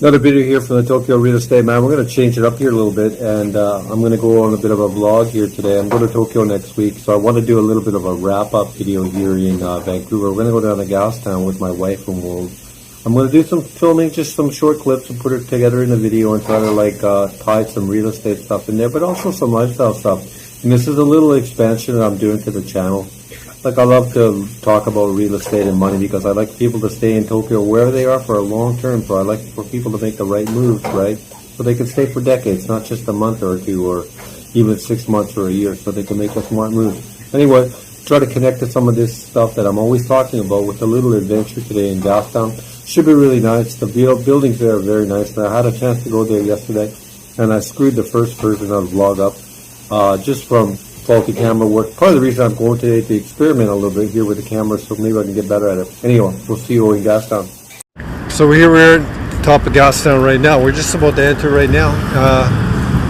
Another video here from the Tokyo Real Estate Man. We're going to change it up here a little bit, and I'm going to go on a bit of a vlog here today. I'm going to Tokyo next week, so I want to do a little bit of a wrap-up video here in Vancouver. We're going to go down to Gastown with my wife, and I'm going to do some filming, just some short clips, and put it together in a video and try to tie some real estate stuff in there, but also some lifestyle stuff. And this is a little expansion that I'm doing to the channel. I love to talk about real estate and money because I like people to stay in Tokyo wherever they are for a long term. So I like for people to make the right moves, right? So they can stay for decades, not just a month or two or even 6 months or a year, so they can make a smart move. Anyway, try to connect to some of this stuff that I'm always talking about with a little adventure today in Gastown. Should be really nice. The buildings there are very nice. And I had a chance to go there yesterday, and I screwed the first version of the vlog up just from faulty camera work. Part of the reason I'm going today to experiment a little bit here with the camera, so maybe I can get better at it. Anyway, we'll see you in Gastown. So we're at the top of Gastown right now. We're just about to enter right now.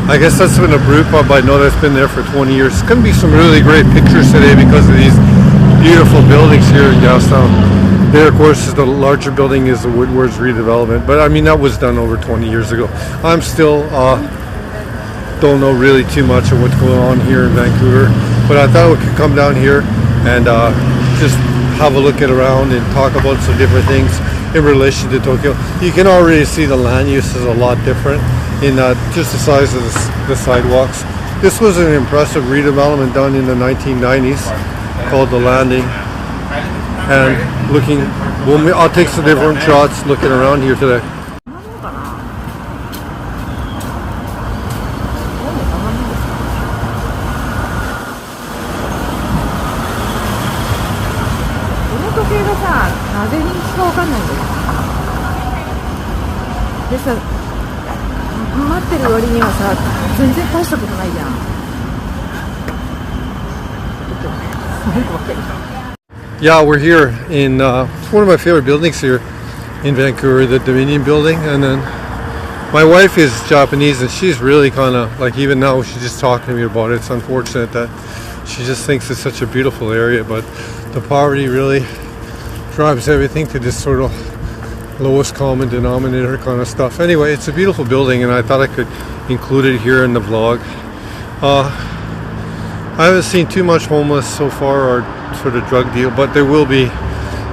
I guess that's been a brew pub. I know that's been there for 20 years. It's going to be some really great pictures today because of these beautiful buildings here in Gastown. There, of course, is the larger building is the Woodward's redevelopment, but I mean that was done over 20 years ago. I'm still don't know really too much of what's going on here in Vancouver, but I thought we could come down here and just have a look at around and talk about some different things in relation to Tokyo. You can already see the land use is a lot different in just the size of the sidewalks. This was an impressive redevelopment done in the 1990s called The Landing, and I'll take some different shots looking around here today. Yeah, we're here in one of my favorite buildings here in Vancouver, the Dominion building. And then my wife is Japanese, and she's really kind of even now she's just talking to me about it. It's unfortunate that she just thinks it's such a beautiful area, but the poverty really drives everything to this sort of lowest common denominator kind of stuff. Anyway, it's a beautiful building, and I thought I could include it here in the vlog. I haven't seen too much homeless so far or sort of drug deal, but there will be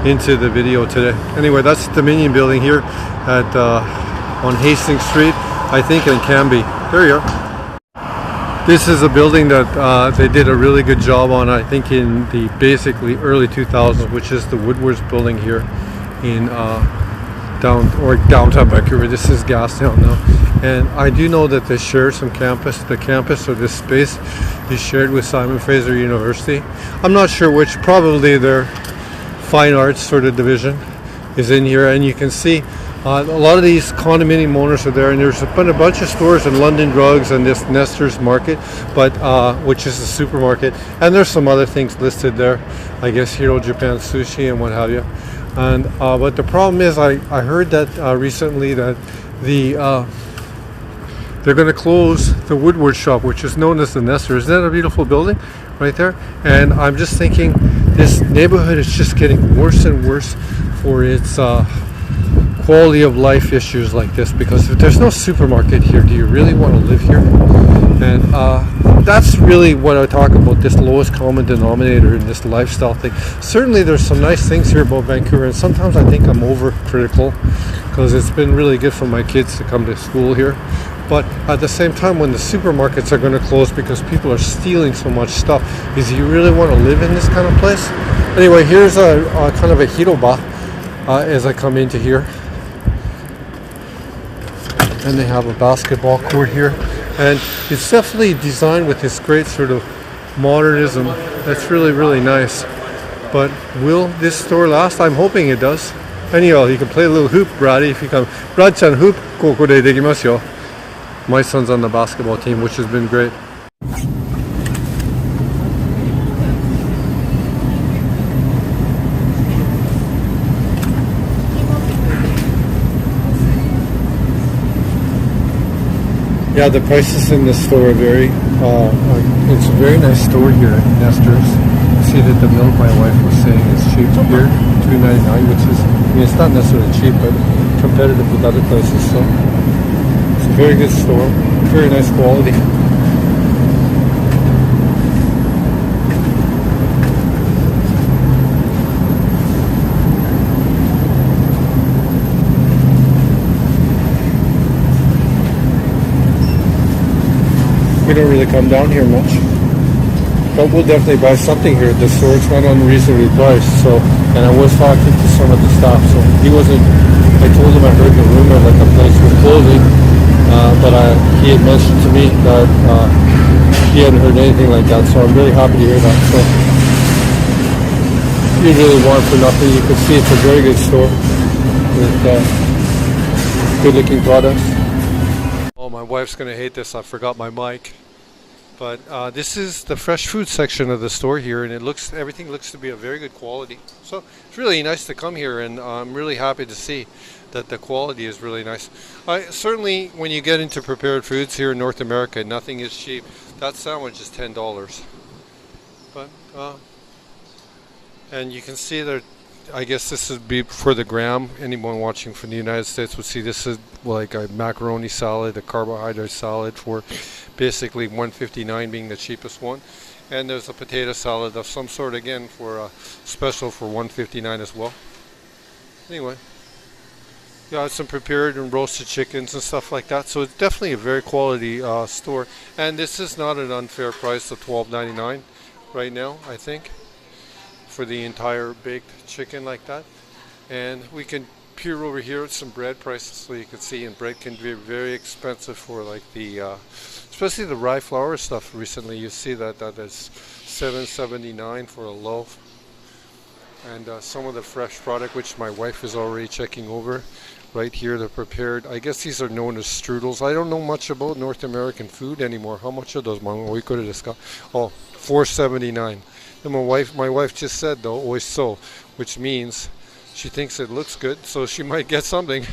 into the video today. Anyway, that's the Dominion building here at on Hastings Street, I think, in Canby. There you are. This is a building that they did a really good job on, I think, in the basically early 2000s, which is the Woodward's building here in downtown Vancouver. This is Gastown now. And I do know that they share some campus. The campus or this space is shared with Simon Fraser University. I'm not sure which, probably their fine arts sort of division is in here. And you can see a lot of these condominium owners are there, and there's been a bunch of stores in London Drugs and this Nestor's Market, but which is a supermarket. And there's some other things listed there, I guess Hero Japan Sushi and what have you. And but the problem is, I heard that recently that they're going to close the Woodward shop, which is known as the Nestor. Isn't that a beautiful building right there? And I'm just thinking this neighborhood is just getting worse and worse for its quality of life issues like this, because if there's no supermarket here, do you really want to live here? And that's really what I talk about, this lowest common denominator in this lifestyle thing. Certainly there's some nice things here about Vancouver, and sometimes I think I'm overcritical because it's been really good for my kids to come to school here. But at the same time, when the supermarkets are going to close because people are stealing so much stuff, do you really want to live in this kind of place? Anyway, here's a kind of a hiroba as I come into here. And they have a basketball court here. And it's definitely designed with this great sort of modernism. That's really, really nice. But will this store last? I'm hoping it does. Anyhow, you can play a little hoop, Brady, if you come. Brad-chan hoop, koko de dekimasu yo. My son's on the basketball team, which has been great. Yeah, the prices in this store are very, it's a very nice store here at Nestor's. You see that the milk my wife was saying is cheap here, $2.99, which is, I mean, it's not necessarily cheap, but competitive with other places. So it's a very good store, very nice quality. We don't really come down here much, but we'll definitely buy something here at the store. It's not unreasonably priced. So, and I was talking to some of the staff, so he wasn't. I told him I heard the rumor that the place was closing, but he had mentioned to me that he hadn't heard anything like that. So I'm really happy to hear that. So you really want for nothing. You can see it's a very good store with good-looking products. Oh, my wife's gonna hate this. I forgot my mic. But this is the fresh food section of the store here, and everything looks to be of very good quality. So it's really nice to come here, and I'm really happy to see that the quality is really nice. Certainly, when you get into prepared foods here in North America, nothing is cheap. That sandwich is $10. But and you can see that. I guess this would be for the gram. Anyone watching from the United States would see this is like a macaroni salad, a carbohydrate salad for basically $1.59 being the cheapest one. And there's a potato salad of some sort again for a special for $1.59 as well. Anyway, yeah, some prepared and roasted chickens and stuff like that. So it's definitely a very quality store. And this is not an unfair price of $12.99 right now, I think, for the entire baked chicken like that. And we can peer over here at some bread prices, so you can see, and bread can be very expensive for like the especially the rye flour stuff. Recently you see that is $7.79 for a loaf. And some of the fresh product, which my wife is already checking over right here, the prepared, I guess these are known as strudels. I don't know much about North American food anymore. How much are those? We could have discussed. Oh, $4.79. And my wife just said though, "Oi so," which means she thinks it looks good, so she might get something.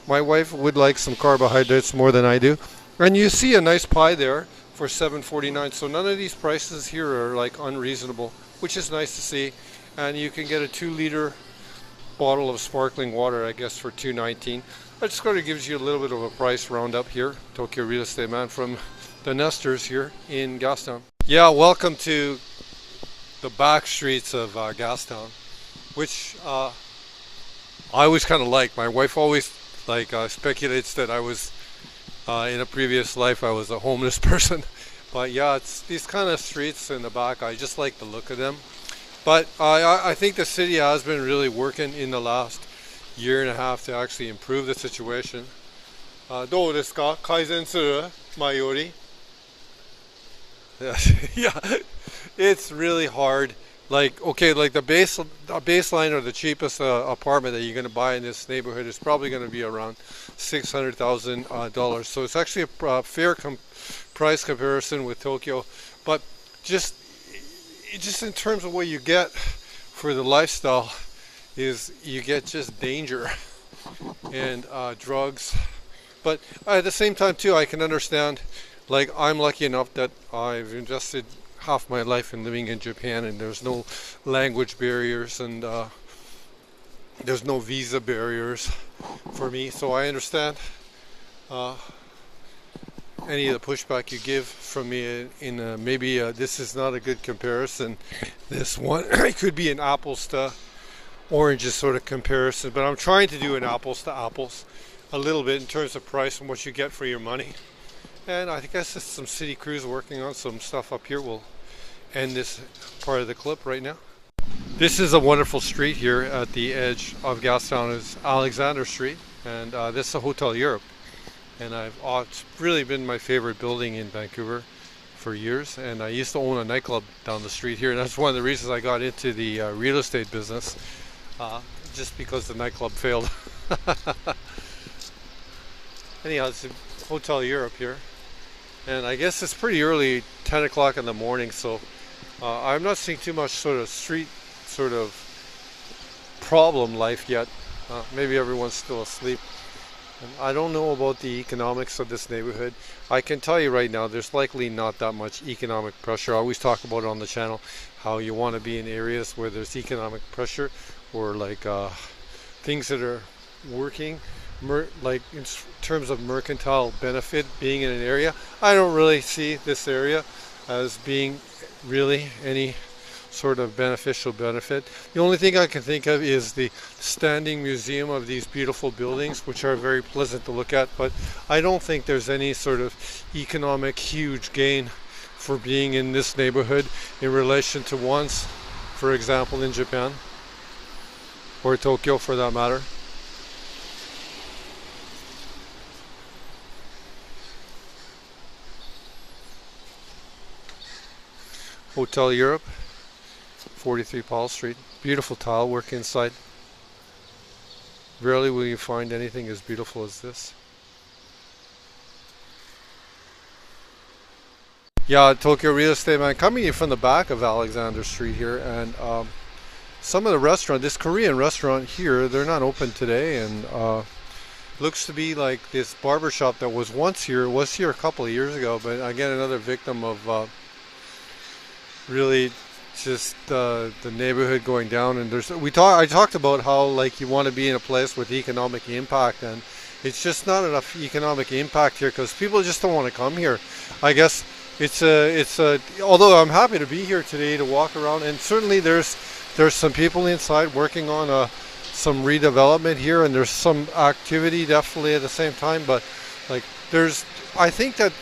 My wife would like some carbohydrates more than I do. And you see a nice pie there for $7.49. So none of these prices here are like unreasonable, which is nice to see. And you can get a 2-liter bottle of sparkling water, I guess, for $2.19. That just kind of gives you a little bit of a price roundup here. Tokyo Real Estate Man from the Nesters here in Gastown. Yeah, welcome to the back streets of Gastown, which I always kind of like. My wife always speculates that I was in a previous life I was a homeless person, but yeah, it's these kind of streets in the back. I just like the look of them. But I think the city has been really working in the last year and a half to actually improve the situation. どうですか? 改善する? Mayori? Yeah, it's really hard. Like, okay, like the baseline or the cheapest apartment that you're going to buy in this neighborhood is probably going to be around $600,000. So it's actually a fair price comparison with Tokyo. But just in terms of what you get for the lifestyle, is you get just danger and drugs. But at the same time too, I can understand. Like, I'm lucky enough that I've invested half my life in living in Japan, and there's no language barriers, and there's no visa barriers for me. So I understand any of the pushback you give from me in maybe this is not a good comparison. This one it could be an apples to oranges sort of comparison, but I'm trying to do an apples to apples a little bit in terms of price and what you get for your money. And I guess there's some city crews working on some stuff up here. We'll end this part of the clip right now. This is a wonderful street here at the edge of Gastown. Is Alexander Street, and this is a Hotel Europe. And it's really been my favorite building in Vancouver for years. And I used to own a nightclub down the street here, and that's one of the reasons I got into the real estate business, just because the nightclub failed. Anyhow, it's Hotel Europe here. And I guess it's pretty early, 10 o'clock in the morning, so I'm not seeing too much sort of street sort of problem life yet. Maybe everyone's still asleep. And I don't know about the economics of this neighborhood. I can tell you right now, there's likely not that much economic pressure. I always talk about it on the channel, how you want to be in areas where there's economic pressure, or like things that are working, like in terms of mercantile benefit being in an area. I don't really see this area as being really any sort of beneficial benefit. The only thing I can think of is the standing museum of these beautiful buildings, which are very pleasant to look at, but I don't think there's any sort of economic huge gain for being in this neighborhood in relation to once, for example, in Japan, or Tokyo for that matter. Hotel Europe, 43 Paul Street. Beautiful tile work inside. Rarely will you find anything as beautiful as this. Yeah, Tokyo real estate man. Coming in from the back of Alexander Street here, and some of the restaurant, this Korean restaurant here, they're not open today, and looks to be like this barber shop that was here a couple of years ago, but again another victim of really just the neighborhood going down. And I talked about how like you want to be in a place with economic impact, and it's just not enough economic impact here because people just don't want to come here. I guess it's although I'm happy to be here today to walk around, and certainly there's some people inside working on some redevelopment here, and there's some activity definitely at the same time, but like I think that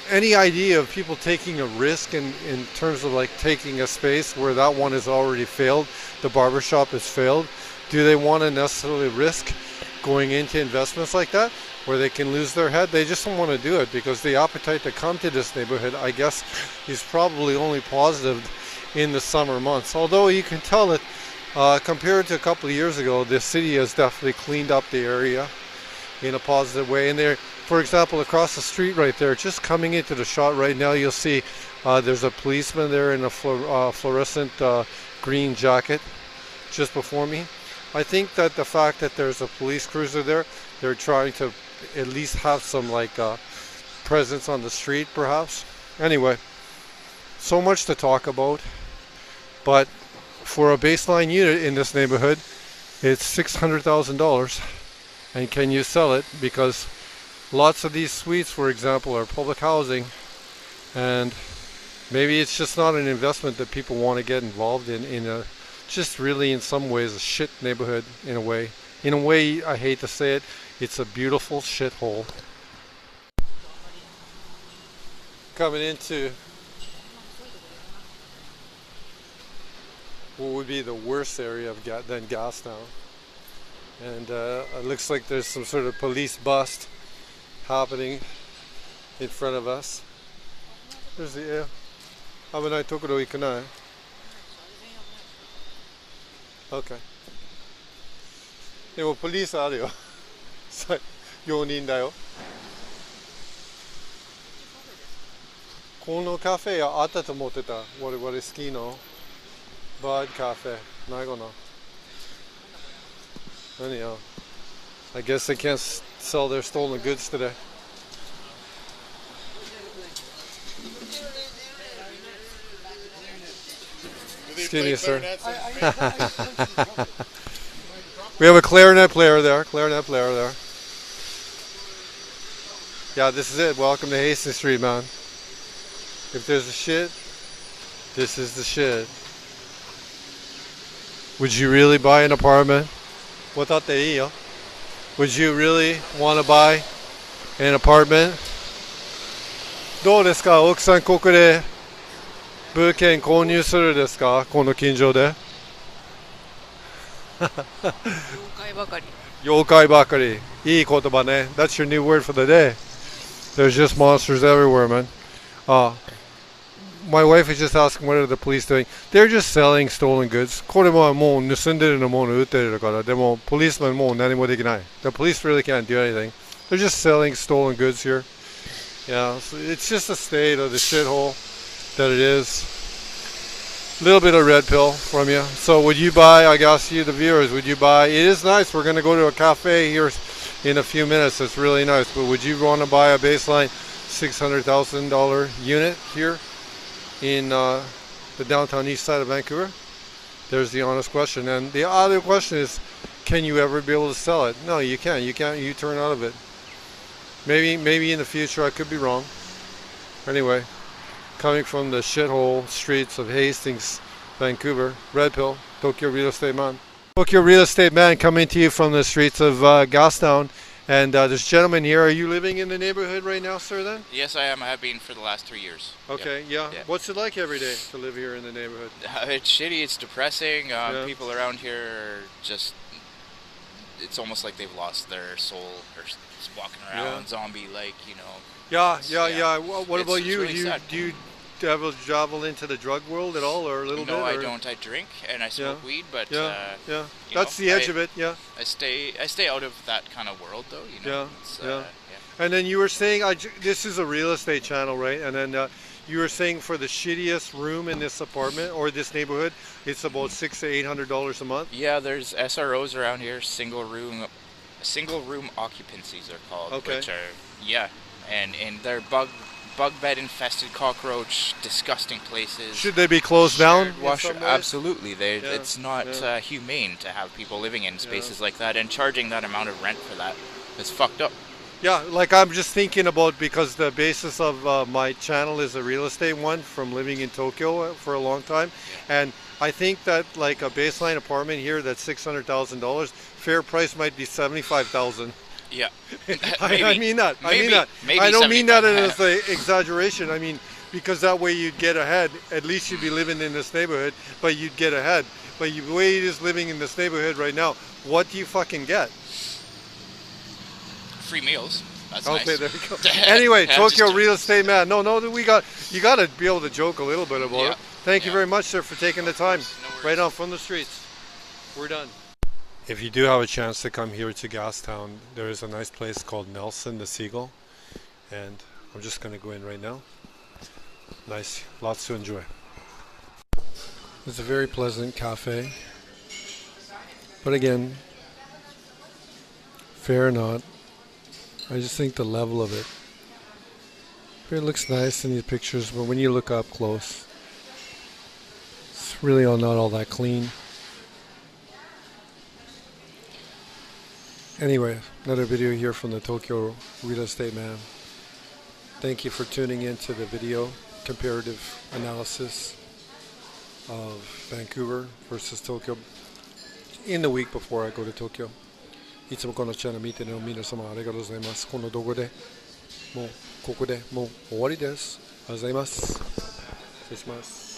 any idea of people taking a risk in terms of like taking a space where that one has already failed, the barbershop has failed, do they want to necessarily risk going into investments like that where they can lose their head? They just don't want to do it because the appetite to come to this neighborhood, I guess, is probably only positive in the summer months. Although you can tell that compared to a couple of years ago, the city has definitely cleaned up the area in a positive way. And for example, across the street right there, just coming into the shot right now, you'll see there's a policeman there in a fluorescent green jacket just before me. I think that the fact that there's a police cruiser there, they're trying to at least have some like presence on the street perhaps. Anyway, so much to talk about, but for a baseline unit in this neighborhood, it's $600,000. And can you sell it? Because lots of these suites, for example, are public housing, and maybe it's just not an investment that people want to get involved in a just really in some ways a shit neighborhood in a way. In a way, I hate to say it, it's a beautiful shithole. Coming into what would be the worst area than Gastown. And it looks like there's some sort of police bust happening in front of us. There's the air. 危ないところ行くない? Okay. でもポリスあるよ。4人だよ。このカフェあったと思ってた。我々好きのバーカフェ。ないかな。Anyhow, I guess they can't sell their stolen goods today. Excuse me, sir. We have a clarinet player there. Yeah, this is it. Welcome to Hastings Street, man. If there's a shit, this is the shit. Would you really buy an apartment? Would you really want to buy an apartment? どうですか、奥さん、ここで物件購入するですか、この近所で。妖怪ばかり。妖怪ばかり。いい言葉ね。That's your new word for the day. There's just monsters everywhere, man. My wife is just asking, what are the police doing? They're just selling stolen goods. これはもう盗んでるのもの売ってるから、でも policemen もう何もできない。The police really can't do anything. They're just selling stolen goods here. Yeah, so it's just a state of the shithole that it is. A little bit of red pill from you. So would you buy, I guess you, the viewers, would you buy, it is nice, we're going to go to a cafe here in a few minutes, it's really nice, but would you want to buy a baseline $600,000 unit here in the downtown east side of Vancouver? There's the honest question. And the other question is, can you ever be able to sell it? No, you can't. You can't. You turn out of it. Maybe in the future. I could be wrong. Anyway, coming from the shithole streets of Hastings, Vancouver, Red Pill, Tokyo Real Estate Man. Tokyo Real Estate Man coming to you from the streets of Gastown. And this gentleman here, are you living in the neighborhood right now, sir, then? Yes, I am. I have been for the last 3 years. Okay, yeah. What's it like every day to live here in the neighborhood? It's shitty. It's depressing. Yeah. People around here are just... It's almost like they've lost their soul. They're just walking around zombie-like, you know. Yeah. What about you? Really sad. Do you ever travel into the drug world at all, or a little bit? No, I don't. I drink and I smoke weed, but that's the edge of it. Yeah. I stay out of that kind of world, though. You know. And then you were saying, this is a real estate channel, right? And then you were saying for the shittiest room in this apartment or this neighborhood, it's about $600 to $800 a month. Yeah, there's SROs around here, single room occupancies they're called. Okay. Which are and they're bug bed infested, cockroach, disgusting places. Should they be closed down? Absolutely. It's not humane to have people living in spaces like that and charging that amount of rent for that. It's fucked up. Yeah, like I'm just thinking about, because the basis of my channel is a real estate one from living in Tokyo for a long time. And I think that like a baseline apartment here that's $600,000, fair price might be $75,000. Yeah. I mean that. Maybe I don't mean that as an exaggeration. I mean, because that way you'd get ahead. At least you'd be living in this neighborhood, but you'd get ahead. But the way it is living in this neighborhood right now, what do you fucking get? Free meals. That's okay, nice. There you go. Anyway, Tokyo Real Estate Man. No, you got to be able to joke a little bit about it. Thank you very much, sir, for taking the time. Right on from the streets. We're done. If you do have a chance to come here to Gastown, there is a nice place called Nelson the Seagull, and I'm just going to go in right now. Nice, lots to enjoy. It's a very pleasant cafe, but again, fair or not, I just think the level of it looks nice in these pictures, but when you look up close, it's really not all that clean. Anyway, another video here from the Tokyo Real Estate Man. Thank you for tuning in to the video comparative analysis of Vancouver versus Tokyo in the week before I go to Tokyo. いつもこのチャンネル見ての皆様ありがとうございます。この動画でもうここでもう終わりです。ありがとうございます。失礼します。